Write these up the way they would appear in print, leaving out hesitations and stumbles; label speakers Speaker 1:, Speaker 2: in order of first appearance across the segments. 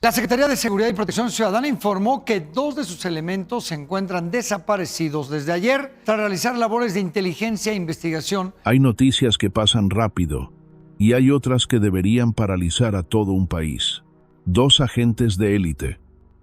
Speaker 1: La Secretaría de Seguridad y Protección Ciudadana informó que 2 de sus elementos se encuentran desaparecidos desde ayer tras realizar labores de inteligencia e investigación.
Speaker 2: Hay noticias que pasan rápido y hay otras que deberían paralizar a todo un país. 2 agentes de élite,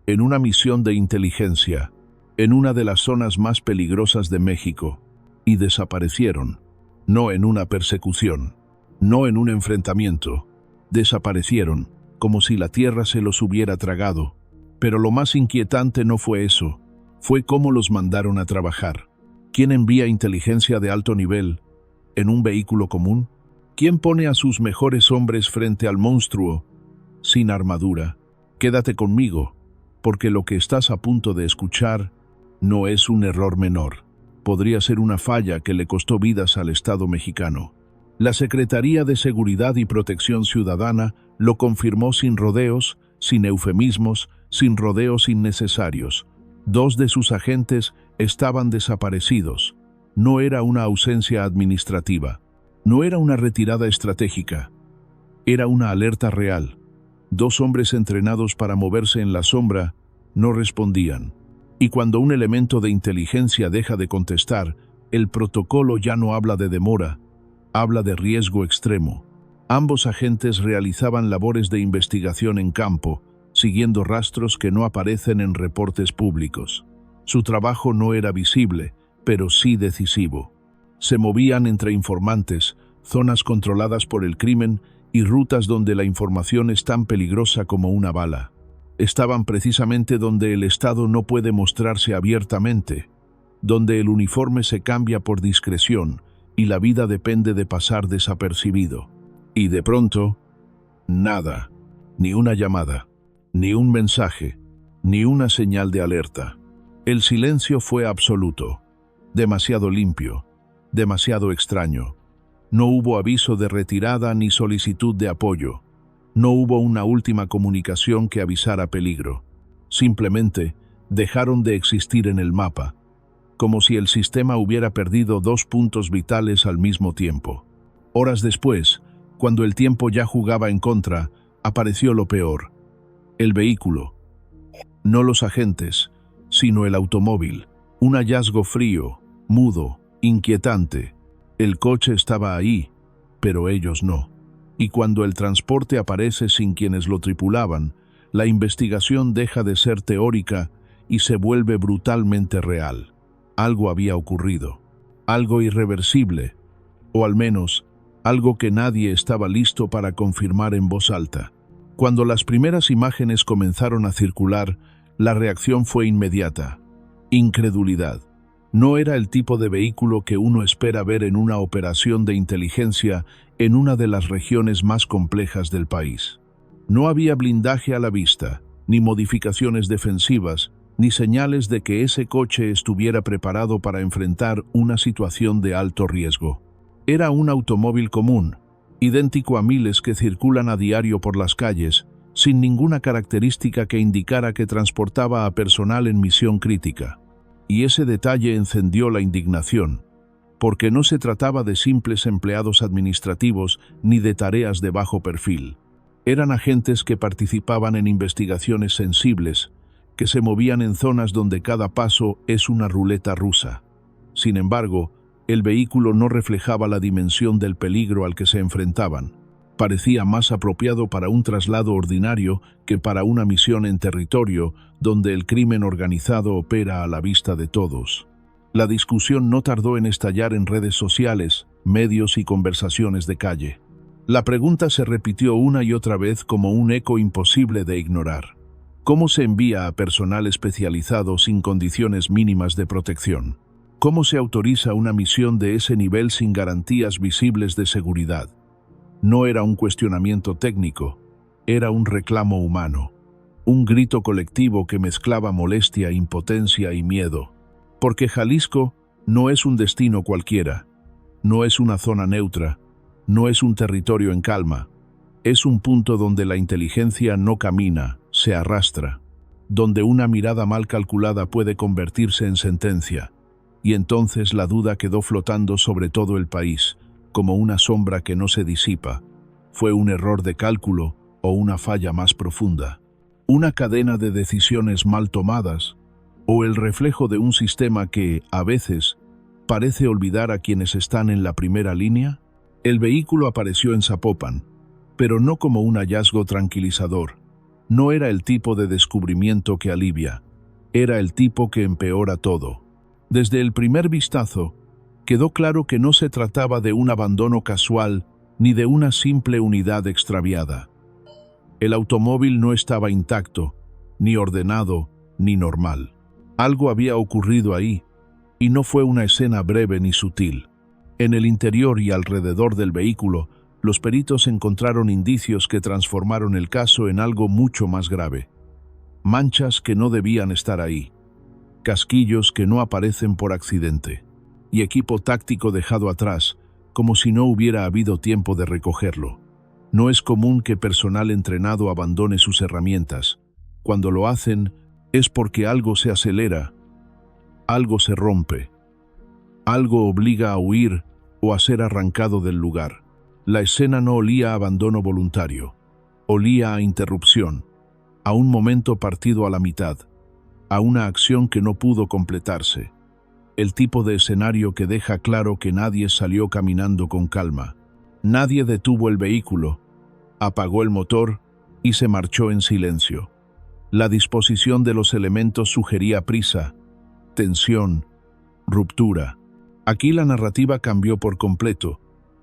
Speaker 2: en una misión de inteligencia, en una de las zonas más peligrosas de México, y desaparecieron. No en una persecución, no en un enfrentamiento. Desaparecieron, como si la tierra se los hubiera tragado. Pero lo más inquietante no fue eso, fue cómo los mandaron a trabajar. ¿Quién envía inteligencia de alto nivel en un vehículo común? ¿Quién pone a sus mejores hombres frente al monstruo sin armadura? Quédate conmigo, porque lo que estás a punto de escuchar no es un error menor. Podría ser una falla que le costó vidas al Estado mexicano. La Secretaría de Seguridad y Protección Ciudadana lo confirmó sin rodeos, sin eufemismos, sin rodeos innecesarios. 2 de sus agentes estaban desaparecidos. No era una ausencia administrativa. No era una retirada estratégica. Era una alerta real. 2 hombres entrenados para moverse en la sombra no respondían. Y cuando un elemento de inteligencia deja de contestar, el protocolo ya no habla de demora, habla de riesgo extremo. Ambos agentes realizaban labores de investigación en campo, siguiendo rastros que no aparecen en reportes públicos. Su trabajo no era visible, pero sí decisivo. Se movían entre informantes, zonas controladas por el crimen y rutas donde la información es tan peligrosa como una bala. Estaban precisamente donde el Estado no puede mostrarse abiertamente, donde el uniforme se cambia por discreción y la vida depende de pasar desapercibido. Y de pronto, nada, ni una llamada, ni un mensaje, ni una señal de alerta. El silencio fue absoluto, demasiado limpio, demasiado extraño. No hubo aviso de retirada ni solicitud de apoyo. No hubo una última comunicación que avisara peligro. Simplemente dejaron de existir en el mapa, como si el sistema hubiera perdido 2 puntos vitales al mismo tiempo. Horas después, cuando el tiempo ya jugaba en contra, apareció lo peor. El vehículo. No los agentes, sino el automóvil. Un hallazgo frío, mudo, inquietante. El coche estaba ahí, pero ellos no. Y cuando el transporte aparece sin quienes lo tripulaban, la investigación deja de ser teórica y se vuelve brutalmente real. Algo había ocurrido, algo irreversible, o al menos, algo que nadie estaba listo para confirmar en voz alta. Cuando las primeras imágenes comenzaron a circular, la reacción fue inmediata. Incredulidad. No era el tipo de vehículo que uno espera ver en una operación de inteligencia en una de las regiones más complejas del país. No había blindaje a la vista, ni modificaciones defensivas, ni señales de que ese coche estuviera preparado para enfrentar una situación de alto riesgo. Era un automóvil común, idéntico a miles que circulan a diario por las calles, sin ninguna característica que indicara que transportaba a personal en misión crítica. Y ese detalle encendió la indignación, porque no se trataba de simples empleados administrativos ni de tareas de bajo perfil. Eran agentes que participaban en investigaciones sensibles, que se movían en zonas donde cada paso es una ruleta rusa. Sin embargo, el vehículo no reflejaba la dimensión del peligro al que se enfrentaban. Parecía más apropiado para un traslado ordinario que para una misión en territorio donde el crimen organizado opera a la vista de todos. La discusión no tardó en estallar en redes sociales, medios y conversaciones de calle. La pregunta se repitió una y otra vez como un eco imposible de ignorar. ¿Cómo se envía a personal especializado sin condiciones mínimas de protección? ¿Cómo se autoriza una misión de ese nivel sin garantías visibles de seguridad? No era un cuestionamiento técnico, era un reclamo humano, un grito colectivo que mezclaba molestia, impotencia y miedo. Porque Jalisco no es un destino cualquiera, no es una zona neutra, no es un territorio en calma, es un punto donde la inteligencia no camina, se arrastra, donde una mirada mal calculada puede convertirse en sentencia. Y entonces la duda quedó flotando sobre todo el país, como una sombra que no se disipa. ¿Fue un error de cálculo o una falla más profunda? una cadena de decisiones mal tomadas, o el reflejo de un sistema que, a veces, parece olvidar a quienes están en la primera línea? El vehículo apareció en Zapopan, pero no como un hallazgo tranquilizador. No era el tipo de descubrimiento que alivia, era el tipo que empeora todo. Desde el primer vistazo, quedó claro que no se trataba de un abandono casual ni de una simple unidad extraviada. El automóvil no estaba intacto, ni ordenado, ni normal. Algo había ocurrido ahí, y no fue una escena breve ni sutil. En el interior y alrededor del vehículo, los peritos encontraron indicios que transformaron el caso en algo mucho más grave. Manchas que no debían estar ahí, casquillos que no aparecen por accidente, y equipo táctico dejado atrás, como si no hubiera habido tiempo de recogerlo. No es común que personal entrenado abandone sus herramientas. Cuando lo hacen, es porque algo se acelera, algo se rompe, algo obliga a huir o a ser arrancado del lugar. La escena no olía a abandono voluntario, olía a interrupción, a un momento partido a la mitad, a una acción que no pudo completarse. El tipo de escenario que deja claro que nadie salió caminando con calma. Nadie detuvo el vehículo, apagó el motor y se marchó en silencio. La disposición de los elementos sugería prisa, tensión, ruptura. Aquí la narrativa cambió por completo.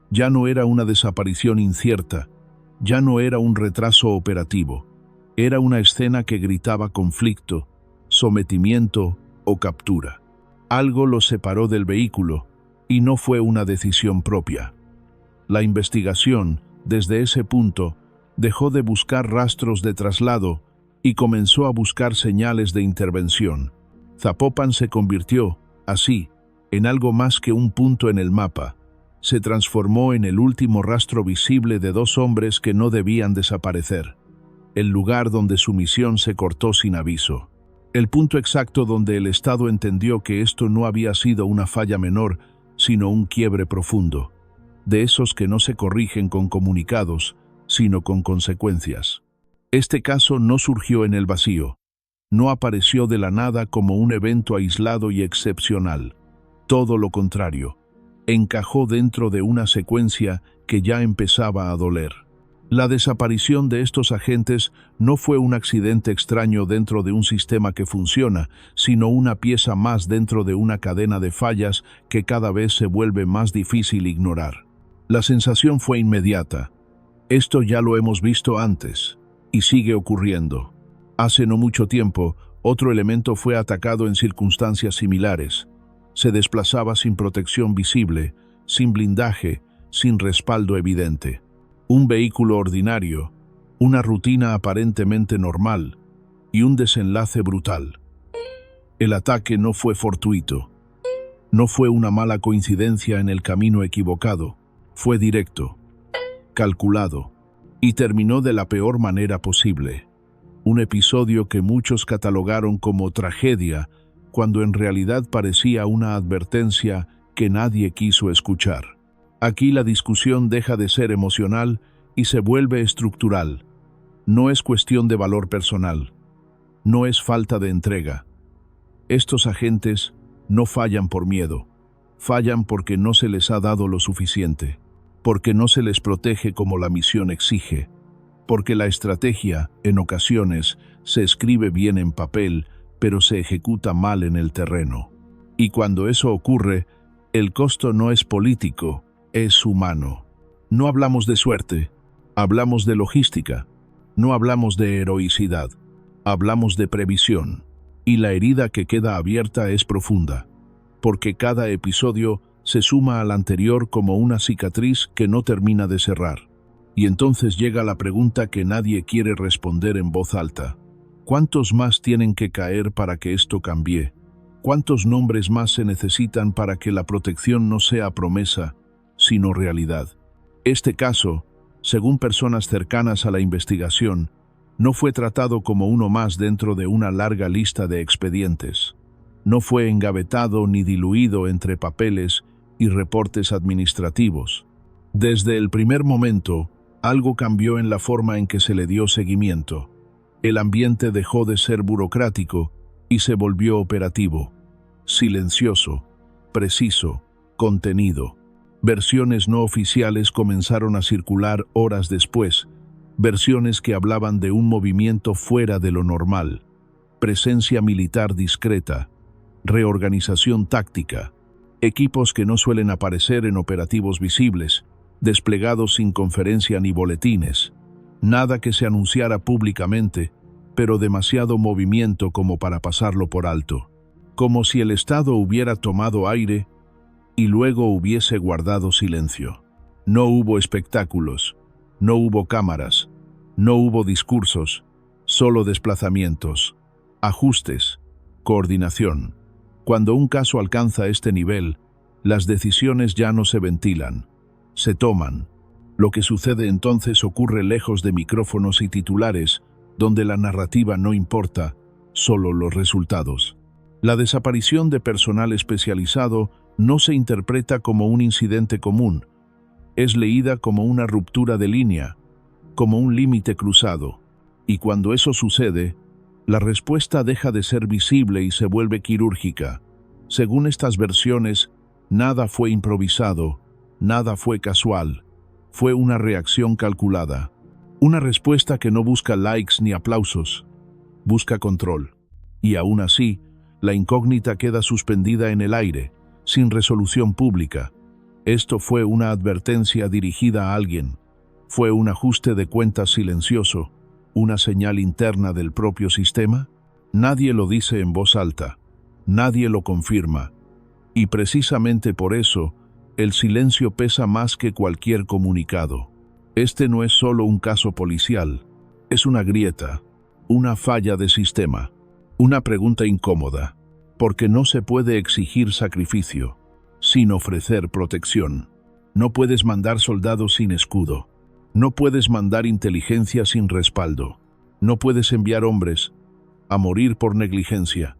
Speaker 2: Ya no era una desaparición incierta, ya no era un retraso operativo. Era una escena que gritaba conflicto, sometimiento o captura. Algo los separó del vehículo, y no fue una decisión propia. La investigación, desde ese punto, dejó de buscar rastros de traslado y comenzó a buscar señales de intervención. Zapopan se convirtió, así, en algo más que un punto en el mapa. Se transformó en el último rastro visible de dos hombres que no debían desaparecer. El lugar donde su misión se cortó sin aviso. El punto exacto donde el Estado entendió que esto no había sido una falla menor, sino un quiebre profundo. De esos que no se corrigen con comunicados, sino con consecuencias. Este caso no surgió en el vacío. No apareció de la nada como un evento aislado y excepcional. Todo lo contrario. Encajó dentro de una secuencia que ya empezaba a doler. La desaparición de estos agentes no fue un accidente extraño dentro de un sistema que funciona, sino una pieza más dentro de una cadena de fallas que cada vez se vuelve más difícil ignorar. La sensación fue inmediata. Esto ya lo hemos visto antes, y sigue ocurriendo. Hace no mucho tiempo, otro elemento fue atacado en circunstancias similares. Se desplazaba sin protección visible, sin blindaje, sin respaldo evidente. Un vehículo ordinario, una rutina aparentemente normal y un desenlace brutal. El ataque no fue fortuito. No fue una mala coincidencia en el camino equivocado. Fue directo, calculado y terminó de la peor manera posible. Un episodio que muchos catalogaron como tragedia, cuando en realidad parecía una advertencia que nadie quiso escuchar. Aquí la discusión deja de ser emocional y se vuelve estructural. No es cuestión de valor personal. No es falta de entrega. Estos agentes no fallan por miedo. Fallan porque no se les ha dado lo suficiente. Porque no se les protege como la misión exige. Porque la estrategia, en ocasiones, se escribe bien en papel, pero se ejecuta mal en el terreno. Y cuando eso ocurre, el costo no es político, es humano. No hablamos de suerte, hablamos de logística. No hablamos de heroicidad, hablamos de previsión. Y la herida que queda abierta es profunda, porque cada episodio se suma al anterior como una cicatriz que no termina de cerrar. Y entonces llega la pregunta que nadie quiere responder en voz alta. ¿Cuántos más tienen que caer para que esto cambie? ¿Cuántos nombres más se necesitan para que la protección no sea promesa, sino realidad? Este caso, según personas cercanas a la investigación, no fue tratado como uno más dentro de una larga lista de expedientes. No fue engavetado ni diluido entre papeles y reportes administrativos. Desde el primer momento, algo cambió en la forma en que se le dio seguimiento. El ambiente dejó de ser burocrático y se volvió operativo, silencioso, preciso, contenido. Versiones no oficiales comenzaron a circular horas después, versiones que hablaban de un movimiento fuera de lo normal, presencia militar discreta, reorganización táctica, equipos que no suelen aparecer en operativos visibles, desplegados sin conferencia ni boletines, nada que se anunciara públicamente, pero demasiado movimiento como para pasarlo por alto, como si el Estado hubiera tomado aire y luego hubiese guardado silencio. No hubo espectáculos, no hubo cámaras, no hubo discursos, solo desplazamientos, ajustes, coordinación. Cuando un caso alcanza este nivel, las decisiones ya no se ventilan, se toman. Lo que sucede entonces ocurre lejos de micrófonos y titulares, donde la narrativa no importa, solo los resultados. La desaparición de personal especializado no se interpreta como un incidente común, es leída como una ruptura de línea, como un límite cruzado. Y cuando eso sucede, la respuesta deja de ser visible y se vuelve quirúrgica. Según estas versiones, nada fue improvisado, nada fue casual, fue una reacción calculada. Una respuesta que no busca likes ni aplausos, busca control. Y aún así, la incógnita queda suspendida en el aire, sin resolución pública. Esto fue una advertencia dirigida a alguien. ¿Fue un ajuste de cuentas silencioso, una señal interna del propio sistema? Nadie lo dice en voz alta, nadie lo confirma. Y precisamente por eso, el silencio pesa más que cualquier comunicado. Este no es solo un caso policial, es una grieta, una falla de sistema, una pregunta incómoda, porque no se puede exigir sacrificio sin ofrecer protección. No puedes mandar soldados sin escudo, no puedes mandar inteligencia sin respaldo, no puedes enviar hombres a morir por negligencia.